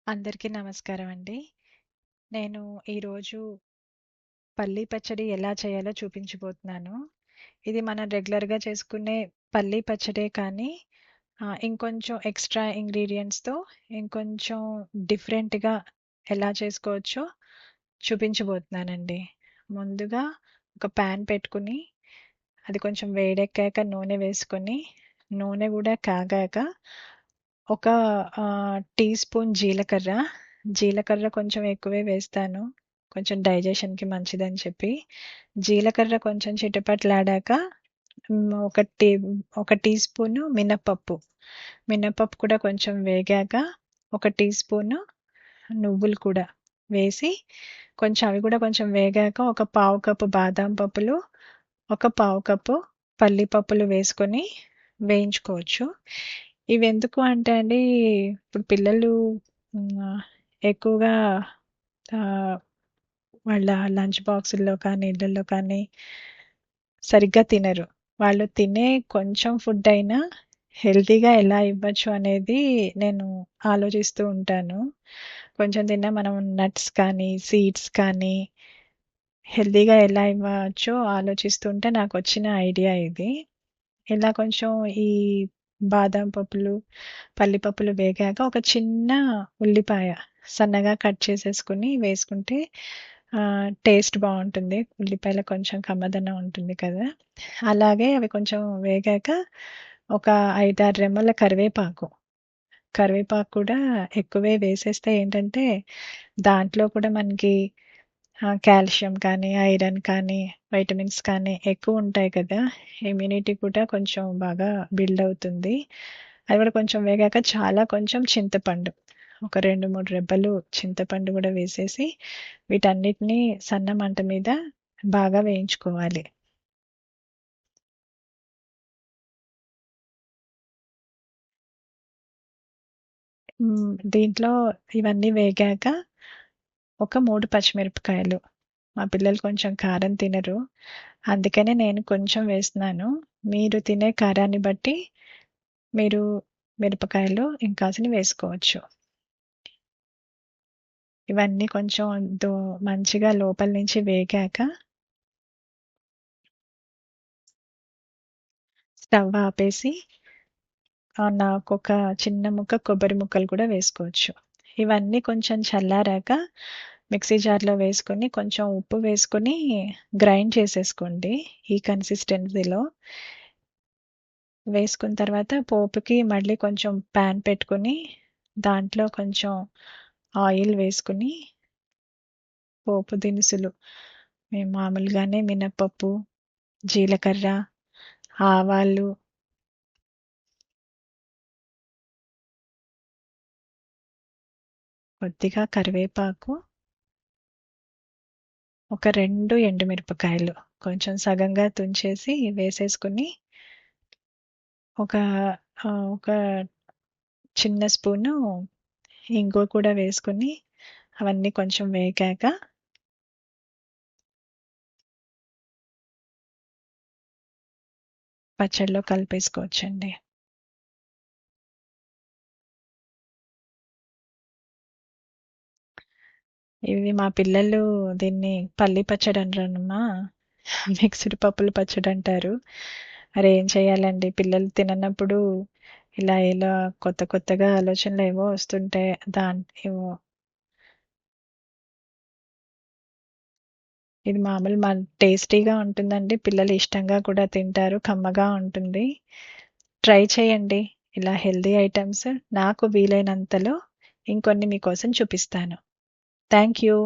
అందరికీ నమస్కారం అండి. నేను ఈరోజు పల్లీ పచ్చడి ఎలా చేయాలో చూపించబోతున్నాను. ఇది మనం రెగ్యులర్‌గా చేసుకునే పల్లీ పచ్చడే కానీ ఇంకొంచెం ఎక్స్‌ట్రా ఇంగ్రీడియెంట్స్‌తో ఇంకొంచెం డిఫరెంట్‌గా ఎలా చేసుకోవచ్చో చూపించబోతున్నానండి. ముందుగా ఒక పాన్ పెట్టుకుని, అది కొంచెం వేడెక్కాక నూనె వేసుకొని, నూనె గూడా కాగాక ఒక టీ స్పూన్ జీలకర్ర, జీలకర్ర కొంచెం ఎక్కువే వేస్తాను. కొంచెం డైజెషన్‌కి మంచిదని చెప్పి. జీలకర్ర కొంచెం చిటపటలాడాక ఒక టీ స్పూను మినపప్పు. మినపప్పు కూడా కొంచెం వేగాక ఒక టీ స్పూను నువ్వులు కూడా వేసి, కొంచెం అవి కూడా కొంచెం వేగాక ఒక పావు కప్పు బాదాం పప్పులు, ఒక పావు కప్పు పల్లి పప్పులు వేసుకొని వేయించుకోవచ్చు. ఇవెందుకు అంటే అండి, ఇప్పుడు పిల్లలు హ్మ్, ఎక్కువగా ఆహ్, వాళ్ళ లంచ్ బాక్సుల్లో కానీ, ఇళ్ళల్లో కానీ సరిగ్గా తినరు. వాళ్ళు తినే కొంచెం ఫుడ్ అయినా హెల్తీగా ఎలా ఇవ్వచ్చు అనేది నేను ఆలోచిస్తూ ఉంటాను. కొంచెం తిన్నా మనం నట్స్ కానీ, సీడ్స్ కానీ హెల్తీగా ఎలా ఇవ్వచ్చో ఆలోచిస్తుంటే నాకొచ్చిన ఐడియా ఇది. ఇలా కొంచెం ఈ బాదం పప్పులు, పల్లి పప్పులు వేగాక ఒక చిన్న ఉల్లిపాయ సన్నగా కట్ చేసేసుకొని వేసుకుంటే టేస్ట్ బాగుంటుంది. ఉల్లిపాయలో కొంచెం కమ్మదనం ఉంటుంది కదా! అలాగే అవి కొంచెం వేగాక ఒక 5, 6 రెమ్మల కరివేపాకు. కరివేపాకు కూడా ఎక్కువే వేసేస్తే ఏంటంటే, దాంట్లో కూడా మనకి కాల్షియం కానీ, ఐరన్ కానీ, వైటమిన్స్ కానీ ఎక్కువ ఉంటాయి కదా! ఇమ్యూనిటీ కూడా కొంచెం బాగా బిల్డ్ అవుతుంది. అది కూడా కొంచెం వేగాక కొంచెం చింతపండు. ఒక 2, 3 రెబ్బలు చింతపండు కూడా వేసేసి, వీటన్నిటిని సన్న మంట మీద బాగా వేయించుకోవాలి. దీంట్లో ఇవన్నీ వేగాక ఒక 3 పచ్చిమిరపకాయలు. మా పిల్లలు కొంచెం కారం తినరు. అందుకనే నేను కొంచెం వేస్తున్నాను. మీరు తినే కారాన్ని బట్టి మీరు మిరపకాయలు ఇంకాసిన్ని వేసుకోవచ్చు. ఇవన్నీ కొంచెం మంచిగా లోపల నుంచి వేగాక స్టవ్ ఆపేసి నాకొక చిన్న ముక్క కొబ్బరి ముక్కలు కూడా వేసుకోవచ్చు. ఇవన్నీ కొంచెం చల్లారాక మిక్సీ జార్‌లో వేసుకొని, కొంచెం ఉప్పు వేసుకొని గ్రైండ్ చేసేసుకోండి ఈ కన్సిస్టెన్సీలో. వేసుకున్న తర్వాత పోపుకి మళ్ళీ కొంచెం పాన్ పెట్టుకొని, దాంట్లో కొంచెం ఆయిల్ వేసుకొని, పోపు దినుసులు మేము మామూలుగానే మినపప్పు, జీలకర్ర, ఆవాలు, కొద్దిగా కరివేపాకు, ఒక 2 ఎండుమిరపకాయలు కొంచెం సగంగా తుంచేసి వేసేసుకొని, ఒక ఒక చిన్న స్పూను ఇంగువ కూడా వేసుకొని, అవన్నీ కొంచెం వేగాక పచ్చడిలో కలిపేసుకోవచ్చండి. ఇవి మా పిల్లలు దీన్ని పల్లి పచ్చడి అనరమ్మా, మిక్స్డ్ పప్పుల పచ్చడి అంటారు. మరి ఏం చేయాలండి, పిల్లలు తిననప్పుడు ఇలా కొత్త కొత్తగా ఆలోచనలు ఏవో వస్తుంటాయి. ఏవో ఇది మామూలు టేస్టీగా ఉంటుందండి. పిల్లలు ఇష్టంగా కూడా తింటారు. కమ్మగా ఉంటుంది. ట్రై చేయండి ఇలా హెల్తీ ఐటమ్స్. నాకు వీలైనంతలో ఇంకొన్ని మీకోసం చూపిస్తాను. Thank you.